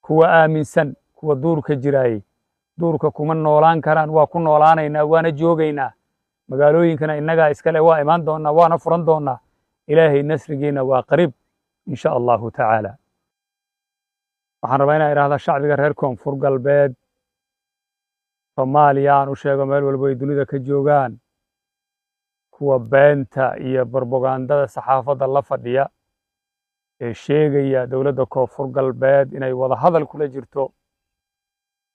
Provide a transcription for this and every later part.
kuwa aaminsan kuwa duurka jiraayay duurka kuma noolaan karaan waa ku noolaanaynaa waana joogaynaa magaalooyinkana innagaa iskale waa imaan doonnaa waana furan doonnaa ilaahay nasrigiina waa qariib in sha allahu tacaala waxaan rabaa inaan idhaahda shacbiga reer koonfur galbeed soomaaliya aan u sheego meel walba ay dunida ka joogaan kuwa beenta iyo barbogandada saxaafadda la fadhiya ee sheegaya dowladda koonfur galbeed inay wada hadal kula jirto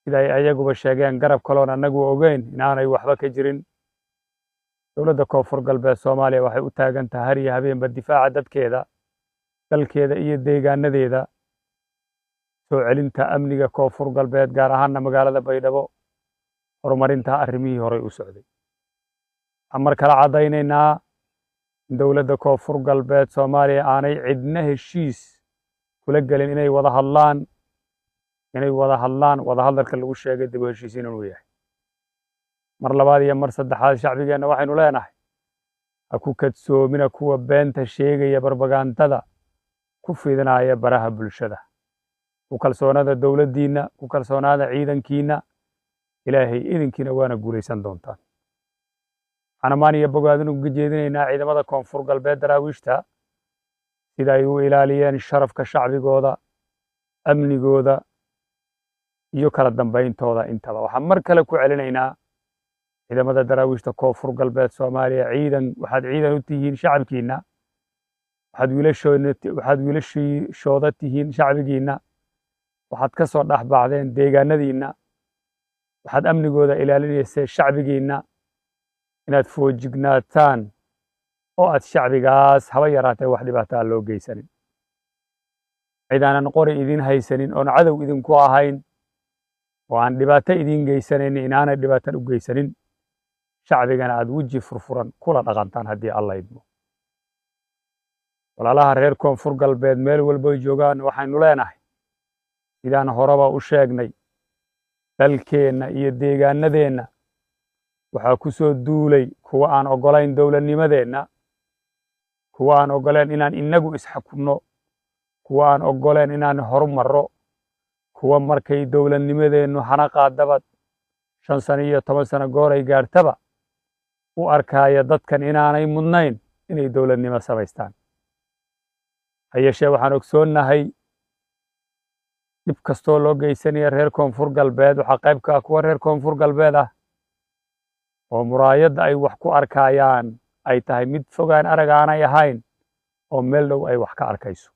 sida ay ayaguba sheegeen garab kaloon annagu ogeyn inaanay waxba ka jirin dowladda koonfur galbeed soomaaliya waxay u taagan tahay har iyo habeenba difaaca dadkeeda dalkeeda iyo deegaanadeeda soo celinta amniga koonfur galbeed gaar ahaanna magaalada baydhabo horumarinta arrimihii horey u socday waxaan mar kale caddaynaynaa in dowladda koonfur galbeed soomaaliya aanay cidna heshiis kula gelin inay wada hadlaan wadahadalka lagu sheegay dib u heshiisiin inuu yahay mar labaad iyo mar saddexaad shacbigeenna waxaynu leenahay ha ku kadsoomina kuwa beenta sheegaya barbagandada ku fidinaya baraha bulshada ku kalsoonada dowladdiinna ku kalsoonaada ciidankiinna ilaahay idinkiina waana guulaysan doontaan waxaan ammaan iyo bogaadin uga jeedinaynaa ciidamada koonfur galbeed daraawiishta sida ay u ilaaliyeen sharafka shacbigooda amnigooda iyo kala dambayntooda intaba waxaan mar kale ku celinaynaa ciidamada daraawiishta koonfur galbeed soomaaliya waxaad ciidan u tihiin shacabkiinna waxaad wiilashooda tihiin shacbigiinna waxaad ka soo dhexbaxdeen deegaanadiinna waxaad amnigooda ilaalinayseen shacbigiinna inaad foojignaataan oo aad shacbigaas haba yaraatee wax dhibaataa loo geysanin cidaanan qori idin haysanin oon cadow idinku ahayn oo aan dhibaato idin geysanaynin inaanay dhibaatan u geysanin shacbigana aad weji furfuran kula dhaqantaan haddii alla idmo walaalaha reer koonfur galbeed meel walba ay joogaan waxaynu leenahay sidaan horeba u sheegnay dalkeenna iyo deegaanadeenna waxaa ku soo duulay kuwa aan oggolayn dowladnimadeenna kuwa aan oggoleen inaan innagu isxakunno kuwa aan oggoleen inaan horumarro kuwa markay dowladnimadeennu hana qaadaba 5 sano iyo 10 sano goor ay gaartaba u arkaya dadkan inaanay mudnayn inay dowladnimo samaystaan hayeeshee waxaan ogsoonnahay dhib kastoo loo geysanaya reer koonfur galbeed waxaa qayb ka ah kuwa reer koonfur galbeed ah oo muraayadda ay wax ku arkayaan ay tahay mid fogaan arag aanay ahayn oo meel dhow ay wax ka arkayso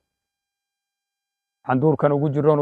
waxaan duurkan ugu jirroon